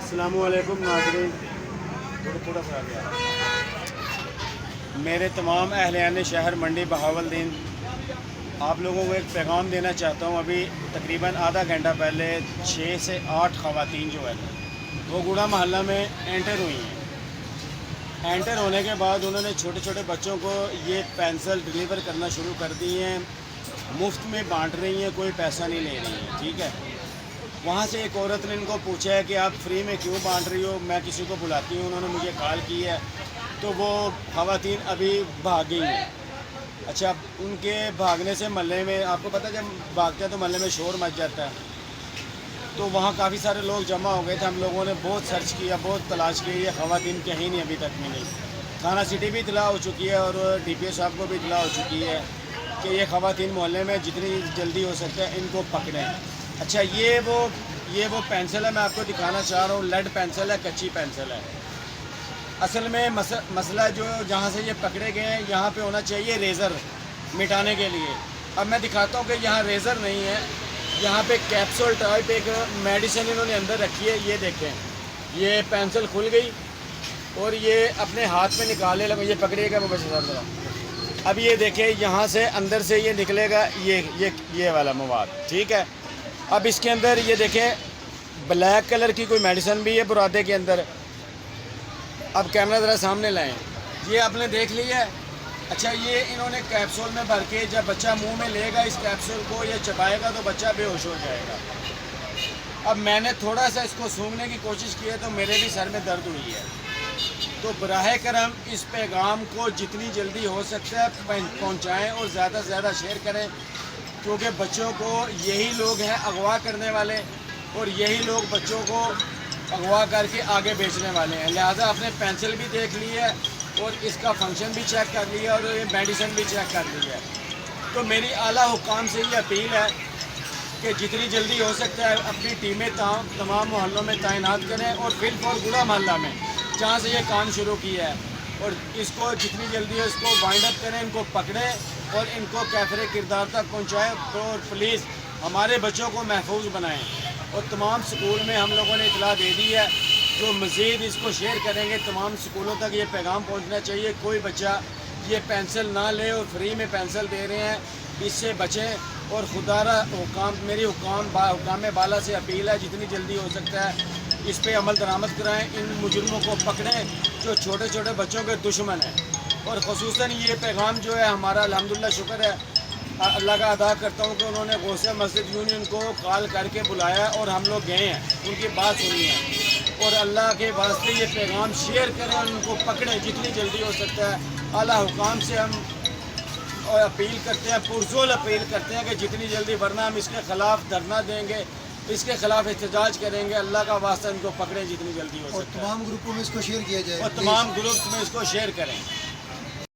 अस्सलाम वालेकुम नाज़रीन, थोड़ा सा आ गया। मेरे तमाम अहलियान शहर मंडी बहावलदीन, आप लोगों को एक पैगाम देना चाहता हूँ। अभी तकरीबन आधा घंटा पहले 6 से 8 ख़वातीन जो है वो गुड़ा मोहल्ला में एंटर हुई हैं। एंटर होने के बाद उन्होंने छोटे छोटे बच्चों को ये पेंसिल डिलीवर करना शुरू कर दी हैं, मुफ्त में बांट रही हैं, कोई पैसा नहीं ले रही हैं। ठीक है, वहाँ से एक औरत ने इनको पूछा है कि आप फ्री में क्यों बांट रही हो, मैं किसी को बुलाती हूँ। उन्होंने मुझे कॉल की है, तो वो ख़वातीन अभी भाग गई हैं। अच्छा, उनके भागने से महल्ले में, आपको पता है जब भागते हैं तो महल्ले में शोर मच जाता है, तो वहाँ काफ़ी सारे लोग जमा हो गए थे। हम लोगों ने बहुत सर्च किया, बहुत तलाश की, ये ख़वातीन कहीं नहीं अभी तक मिली। थाना सिटी भी इतला हो चुकी है और DPO साहब को भी इतला हो चुकी है कि ये ख़वातीन मोहल्ले में जितनी जल्दी हो सकता है इनको पकड़ें। अच्छा, ये वो पेंसिल है, मैं आपको दिखाना चाह रहा हूँ। लेड पेंसिल है, कच्ची पेंसिल है। असल में मसला जो जहाँ से ये पकड़े गए हैं, यहाँ पे होना चाहिए रेज़र मिटाने के लिए। अब मैं दिखाता हूँ कि यहाँ रेज़र नहीं है, यहाँ पे कैप्सूल टाइप एक मेडिसिन इन्होंने अंदर रखी है। ये देखें, ये पेंसिल खुल गई और ये अपने हाथ में निकालने लगे। ये पकड़िएगा मुबशर साहब ज़रा। अब ये देखें, यहाँ से अंदर से ये निकलेगा ये वाला मवाद। ठीक है, अब इसके अंदर ये देखें ब्लैक कलर की कोई मेडिसिन भी है बुरादे के अंदर। अब कैमरा ज़रा सामने लाएं, ये आपने देख लिया है। अच्छा, ये इन्होंने कैप्सूल में भर के जब बच्चा मुंह में लेगा इस कैप्सूल को, ये चबाएगा तो बच्चा बेहोश हो जाएगा। अब मैंने थोड़ा सा इसको सूंघने की कोशिश की है तो मेरे भी सर में दर्द हुई है। तो बराह करम इस पैगाम को जितनी जल्दी हो सकता है पहुँचाएँ और ज़्यादा से ज़्यादा शेयर करें, क्योंकि बच्चों को यही लोग हैं अगवा करने वाले और यही लोग बच्चों को अगवा करके आगे बेचने वाले हैं। लिहाजा आपने पेंसिल भी देख ली है और इसका फंक्शन भी चेक कर लिया और ये मेडिसिन भी चेक कर ली है। तो मेरी आला हुकाम से ये अपील है कि जितनी जल्दी हो सकता है अपनी टीमें तमाम मोहल्लों में तैनात करें और फिल्म और गुड़ा मोहल्ला में जहाँ से ये काम शुरू किया है, और इसको जितनी जल्दी हो इसको वाइंड अप करें, इनको पकड़ें और इनको कैफरे किरदार तक पहुँचाएँ। और प्लीज़ हमारे बच्चों को महफूज बनाएँ। और तमाम स्कूल में हम लोगों ने इतला दे दी है, जो मज़ीद इसको शेयर करेंगे तमाम स्कूलों तक ये पैगाम पहुंचना चाहिए। कोई बच्चा ये पेंसिल ना ले और फ्री में पेंसिल दे रहे हैं, इससे बचें। और खुदारा मेरी हुकाम बाला से अपील है, जितनी जल्दी हो सकता है इस पे अमल दरामद कराएँ, इन मुजरिमों को पकड़ें जो छोटे छोटे बच्चों के दुश्मन हैं। और ख़ुसूसन ये पैगाम जो है हमारा अल्हम्दुलिल्लाह शुक्र है अल्लाह का अदा करता हूँ कि उन्होंने गौसे मस्जिद यूनियन को कॉल करके बुलाया और हम लोग गए हैं, उनकी बात सुनी है। और अल्लाह के वास्ते ये पैगाम शेयर करें और उनको पकड़ें जितनी जल्दी हो सकता है। आला हुकाम से हम अपील करते हैं, पुरजोर अपील करते हैं कि जितनी जल्दी, वरना हम इसके ख़िलाफ़ धरना देंगे, इसके ख़िलाफ़ एहतजाज करेंगे। अल्लाह का वास्ता इनको पकड़ें जितनी जल्दी हो सकता है। और तमाम ग्रुपों में इसको शेयर किया जाए और तमाम ग्रुप्स में इसको शेयर करें।